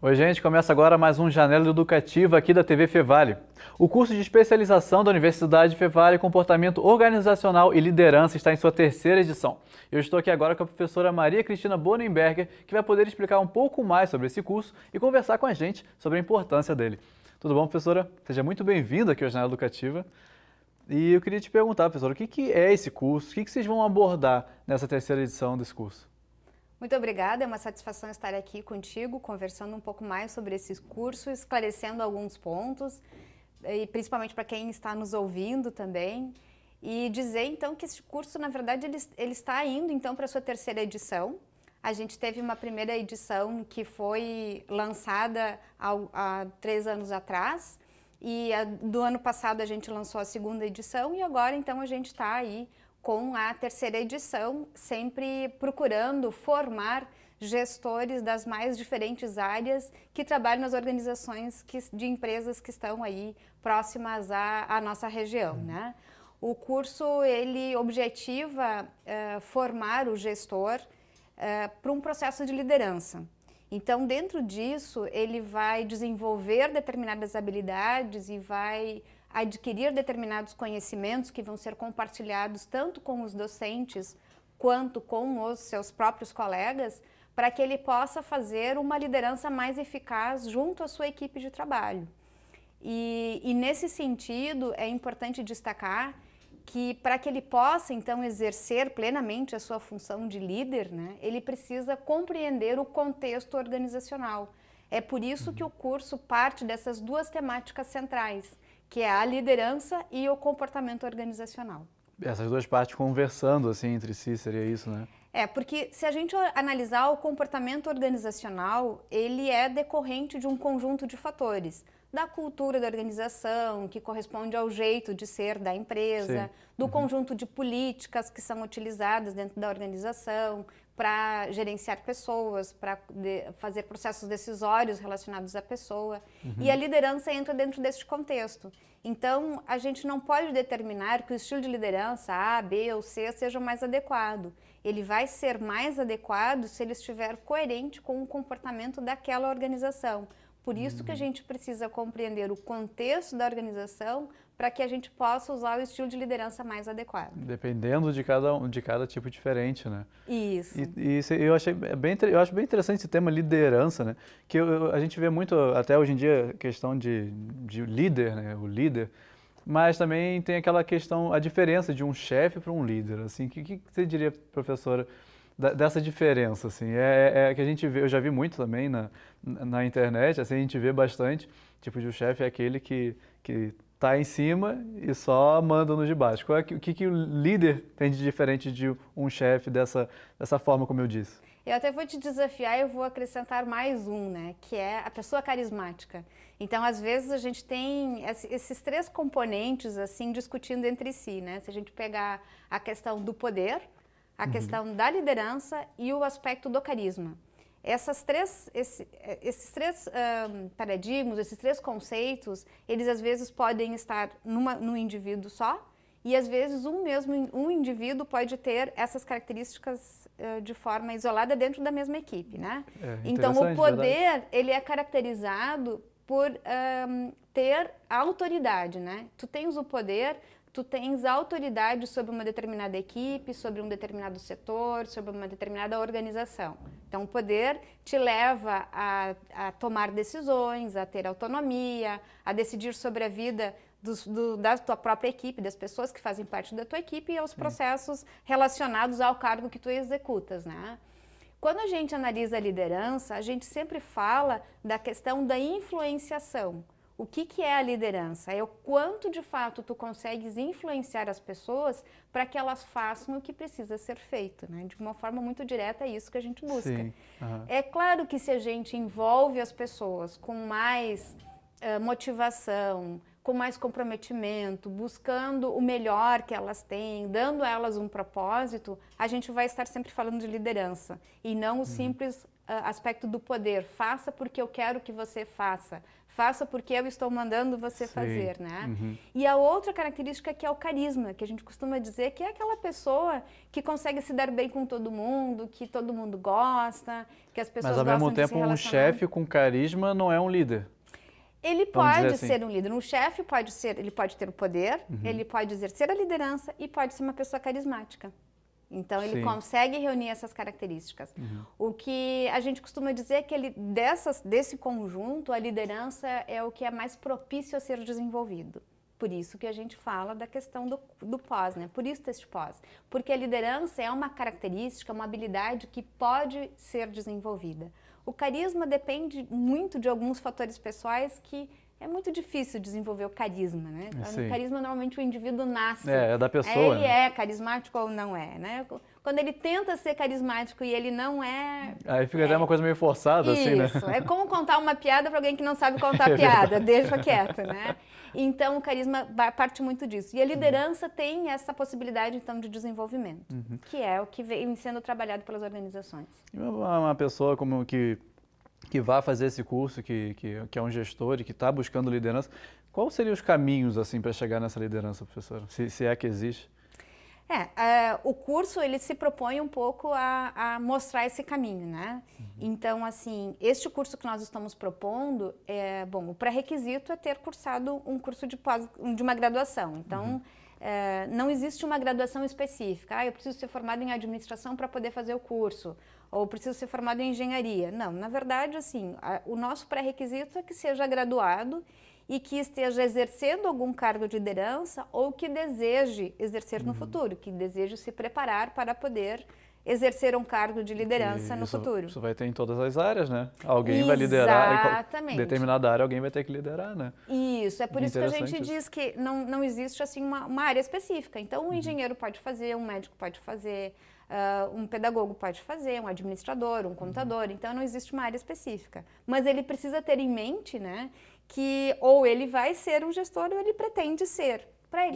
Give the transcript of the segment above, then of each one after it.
Oi, gente, começa agora mais um Janela Educativa aqui da TV Fevale. O curso de especialização da Universidade Fevale, Comportamento Organizacional e Liderança, está em sua terceira edição. Eu estou aqui agora com a professora Maria Cristina Bonenberger, que vai poder explicar um pouco mais sobre esse curso e conversar com a gente sobre a importância dele. Tudo bom, professora? Seja muito bem-vinda aqui ao Janela Educativa. E eu queria te perguntar, professora, o que é esse curso? O que vocês vão abordar nessa terceira edição desse curso? Muito obrigada, é uma satisfação estar aqui contigo, conversando um pouco mais sobre esse curso, esclarecendo alguns pontos, e principalmente para quem está nos ouvindo também, e dizer então que esse curso, na verdade, ele está indo então para a sua terceira edição. A gente teve uma primeira edição que foi lançada há 3 anos atrás, e do ano passado a gente lançou a segunda edição, e agora então a gente está aí com a terceira edição, sempre procurando formar gestores das mais diferentes áreas que trabalham nas organizações de empresas que estão aí próximas à nossa região, né? O curso, ele objetiva formar o gestor para um processo de liderança. Então, dentro disso, ele vai desenvolver determinadas habilidades e vai adquirir determinados conhecimentos que vão ser compartilhados tanto com os docentes quanto com os seus próprios colegas, para que ele possa fazer uma liderança mais eficaz junto à sua equipe de trabalho. E nesse sentido, é importante destacar que para que ele possa, então, exercer plenamente a sua função de líder, né, ele precisa compreender o contexto organizacional. É por isso que o curso parte dessas duas temáticas centrais, que é a liderança e o comportamento organizacional. Essas duas partes conversando assim entre si, seria isso, né? Porque se a gente analisar o comportamento organizacional, ele é decorrente de um conjunto de fatores. Da cultura da organização, que corresponde ao jeito de ser da empresa, do conjunto de políticas que são utilizadas dentro da organização para gerenciar pessoas, para fazer processos decisórios relacionados à pessoa. E a liderança entra dentro deste contexto. Então, a gente não pode determinar que o estilo de liderança A, B ou C seja o mais adequado. Ele vai ser mais adequado se ele estiver coerente com o comportamento daquela organização. Por isso que a gente precisa compreender o contexto da organização para que a gente possa usar o estilo de liderança mais adequado. Dependendo de cada tipo diferente, né? Isso. Eu acho bem interessante esse tema liderança, né? Que a gente vê muito, até hoje em dia, questão de líder, né? O líder, mas também tem aquela questão, a diferença de um chefe para um líder, assim. O que você diria, professora, dessa diferença, assim? Que a gente vê, eu já vi muito também na internet, assim, a gente vê bastante, tipo, de o chefe é aquele que tá em cima e só manda nos de baixo. O que o líder tem de diferente de um chefe dessa forma, como eu disse? Eu até vou te desafiar e eu vou acrescentar mais um, né? Que é a pessoa carismática. Então, às vezes, a gente tem esses 3 componentes, assim, discutindo entre si, né? Se a gente pegar a questão do poder, a questão da liderança e o aspecto do carisma. Esses três paradigmas, esses 3 conceitos, eles às vezes podem estar num indivíduo só e às vezes um indivíduo pode ter essas características de forma isolada dentro da mesma equipe, né? Então o poder, ele é caracterizado por ter autoridade, né? Tu tens o poder, tu tens autoridade sobre uma determinada equipe, sobre um determinado setor, sobre uma determinada organização. Então, o poder te leva a tomar decisões, a ter autonomia, a decidir sobre a vida da tua própria equipe, das pessoas que fazem parte da tua equipe e aos processos relacionados ao cargo que tu executas, né? Quando a gente analisa a liderança, a gente sempre fala da questão da influenciação. O que é a liderança? É o quanto de fato tu consegues influenciar as pessoas para que elas façam o que precisa ser feito, né? De uma forma muito direta é isso que a gente busca. Sim. É claro que se a gente envolve as pessoas com mais motivação, com mais comprometimento, buscando o melhor que elas têm, dando a elas um propósito, a gente vai estar sempre falando de liderança e não o simples aspecto do poder. Faça porque eu quero que você faça. Faça porque eu estou mandando você fazer, né? E a outra característica que é o carisma, que a gente costuma dizer que é aquela pessoa que consegue se dar bem com todo mundo, que todo mundo gosta, que as pessoas Mas ao gostam mesmo de se tempo, um relacionar. chefe com carisma não é um líder. Ele Vamos dizer pode assim. ser um líder. Um chefe pode ser, ele pode ter o poder, ele pode exercer a liderança e pode ser uma pessoa carismática. Então, ele Sim. consegue reunir essas características. O que a gente costuma dizer é que desse conjunto, a liderança é o que é mais propício a ser desenvolvido. Por isso que a gente fala da questão do pós, né? Por isso este pós. Porque a liderança é uma característica, uma habilidade que pode ser desenvolvida. O carisma depende muito de alguns fatores pessoais que é muito difícil desenvolver o carisma, né? Sim. No carisma, normalmente, o indivíduo nasce. É da pessoa. Ele é carismático ou não é, né? Quando ele tenta ser carismático e ele não é... Aí fica até uma coisa meio forçada, assim, né? Isso, é como contar uma piada para alguém que não sabe contar piada, deixa quieto, né? Então, o carisma parte muito disso. E a liderança tem essa possibilidade, então, de desenvolvimento, que é o que vem sendo trabalhado pelas organizações. E uma pessoa como que vai fazer esse curso, que é um gestor e que está buscando liderança, quais seriam os caminhos, assim, para chegar nessa liderança, professora? Se é que existe? O curso, ele se propõe um pouco a mostrar esse caminho, né? Então, assim, este curso que nós estamos propondo, o pré-requisito é ter cursado um curso de uma graduação. Então, não existe uma graduação específica. Eu preciso ser formado em administração para poder fazer o curso, ou preciso ser formado em engenharia. Não, na verdade, assim, o nosso pré-requisito é que seja graduado e que esteja exercendo algum cargo de liderança ou que deseje exercer no futuro, que deseje se preparar para poder exercer um cargo de liderança no futuro. Isso vai ter em todas as áreas, né? Alguém vai liderar. Exatamente. Em determinada área, alguém vai ter que liderar, né? Isso, é por isso que a gente diz que não existe assim uma área específica. Então, um engenheiro pode fazer, um médico pode fazer, um pedagogo pode fazer, um administrador, um contador. Então, não existe uma área específica. Mas ele precisa ter em mente, né, que ou ele vai ser um gestor ou ele pretende ser,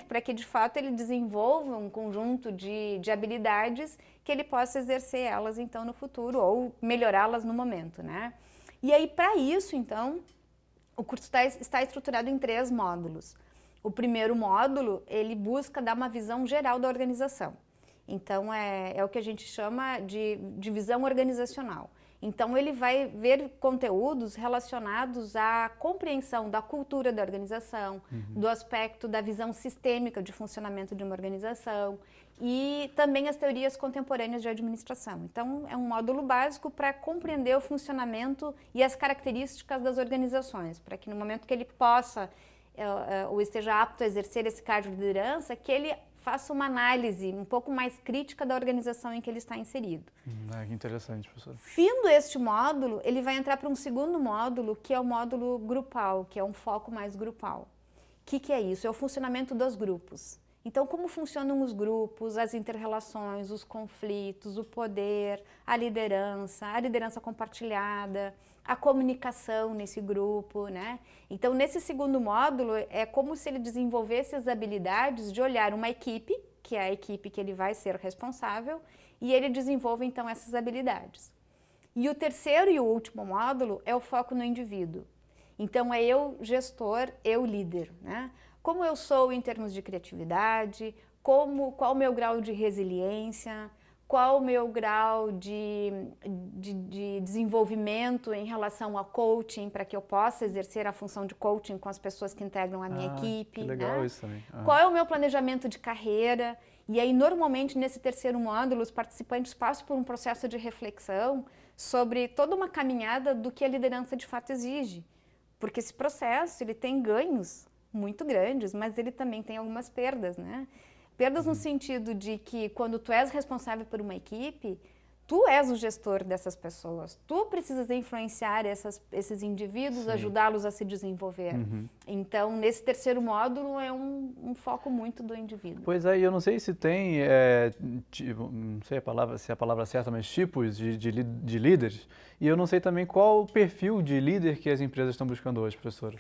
para que de fato ele desenvolva um conjunto de habilidades que ele possa exercer elas então no futuro ou melhorá-las no momento, né? E aí para isso então o curso está estruturado em 3 módulos. O primeiro módulo ele busca dar uma visão geral da organização. Então é o que a gente chama de visão organizacional. Então, ele vai ver conteúdos relacionados à compreensão da cultura da organização, do aspecto da visão sistêmica de funcionamento de uma organização e também as teorias contemporâneas de administração. Então, é um módulo básico para compreender o funcionamento e as características das organizações, para que no momento que ele possa ou esteja apto a exercer esse cargo de liderança, que ele faça uma análise um pouco mais crítica da organização em que ele está inserido. Que interessante, professor. Findo este módulo, ele vai entrar para um segundo módulo, que é o módulo grupal, que é um foco mais grupal. O que é isso? É o funcionamento dos grupos. Então, como funcionam os grupos, as inter-relações, os conflitos, o poder, a liderança compartilhada, a comunicação nesse grupo, né? Então, nesse segundo módulo, é como se ele desenvolvesse as habilidades de olhar uma equipe, que é a equipe que ele vai ser responsável, e ele desenvolve, então, essas habilidades. E o terceiro e o último módulo é o foco no indivíduo. Então, é eu gestor, eu líder, né? Como eu sou em termos de criatividade, qual o meu grau de resiliência, qual o meu grau de desenvolvimento em relação ao coaching, para que eu possa exercer a função de coaching com as pessoas que integram a minha equipe. Que legal, né? isso também. Qual é o meu planejamento de carreira? E aí, normalmente, nesse terceiro módulo, os participantes passam por um processo de reflexão sobre toda uma caminhada do que a liderança de fato exige. Porque esse processo, ele tem ganhos muito grandes, mas ele também tem algumas perdas, né? Perdas no sentido de que quando tu és responsável por uma equipe, tu és o gestor dessas pessoas, tu precisas influenciar esses indivíduos, ajudá-los a se desenvolver. Então, nesse terceiro módulo é um foco muito do indivíduo. Pois é, e eu não sei se tem, não sei se é a palavra certa, mas tipos de líderes, e eu não sei também qual o perfil de líder que as empresas estão buscando hoje, professora.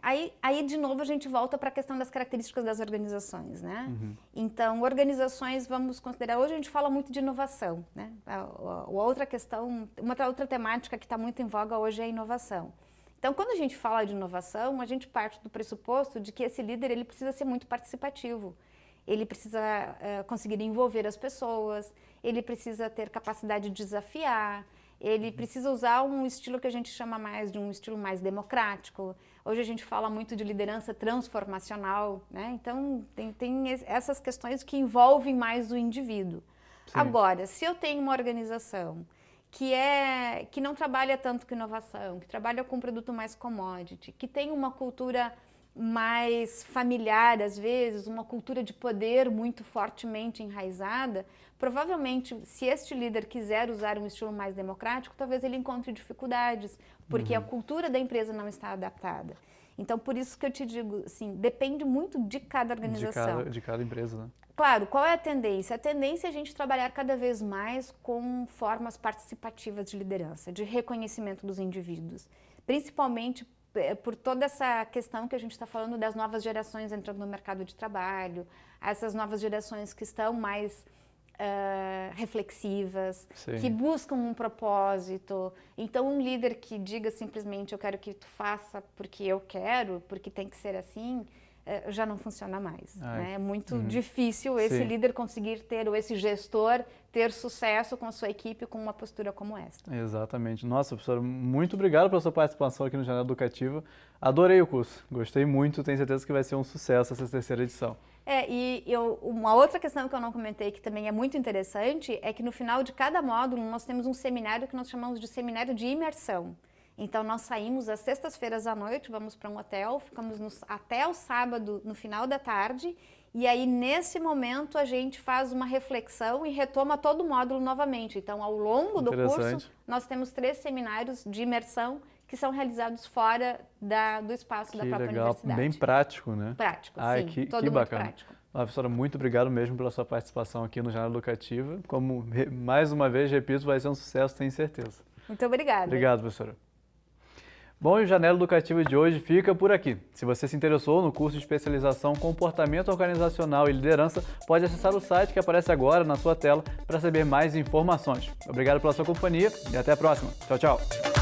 Aí de novo a gente volta para a questão das características das organizações, né? Então, organizações, vamos considerar, hoje a gente fala muito de inovação, né? A outra questão, uma outra temática que está muito em voga hoje é a inovação. Então, quando a gente fala de inovação, a gente parte do pressuposto de que esse líder ele precisa ser muito participativo. Ele precisa conseguir envolver as pessoas, ele precisa ter capacidade de desafiar, ele precisa usar um estilo que a gente chama mais de um estilo mais democrático. Hoje a gente fala muito de liderança transformacional, né? Então tem essas questões que envolvem mais o indivíduo. Sim. Agora, se eu tenho uma organização que não trabalha tanto com inovação, que trabalha com um produto mais commodity, que tem uma cultura mais familiar, às vezes, uma cultura de poder muito fortemente enraizada, provavelmente, se este líder quiser usar um estilo mais democrático, talvez ele encontre dificuldades, porque a cultura da empresa não está adaptada. Então, por isso que eu te digo, assim, depende muito de cada organização. De cada empresa, né? Claro, qual é a tendência? A tendência é a gente trabalhar cada vez mais com formas participativas de liderança, de reconhecimento dos indivíduos, principalmente por toda essa questão que a gente está falando das novas gerações entrando no mercado de trabalho, essas novas gerações que estão mais reflexivas, Sim. que buscam um propósito. Então, um líder que diga simplesmente eu quero que tu faça porque eu quero, porque tem que ser assim, já não funciona mais. Né? É muito difícil esse Sim. líder conseguir ter, ou esse gestor ter sucesso com a sua equipe com uma postura como esta. Exatamente. Nossa, professora, muito obrigado pela sua participação aqui no Janela Educativa. Adorei o curso, gostei muito, tenho certeza que vai ser um sucesso essa terceira edição. Uma outra questão que eu não comentei, que também é muito interessante, é que no final de cada módulo nós temos um seminário que nós chamamos de seminário de imersão. Então, nós saímos às sextas-feiras à noite, vamos para um hotel, ficamos até o sábado, no final da tarde, e aí, nesse momento, a gente faz uma reflexão e retoma todo o módulo novamente. Então, ao longo do curso, nós temos 3 seminários de imersão que são realizados fora do espaço da própria universidade. Bem prático, né? Prático, sim. Que bacana. Prático. Professora, muito obrigado mesmo pela sua participação aqui no Janela Educativa. Como, mais uma vez, repito, vai ser um sucesso, tenho certeza. Muito obrigada. Obrigado, professora. Bom, e o Janela Educativa de hoje fica por aqui. Se você se interessou no curso de especialização Comportamento Organizacional e Liderança, pode acessar o site que aparece agora na sua tela para saber mais informações. Obrigado pela sua companhia e até a próxima. Tchau, tchau.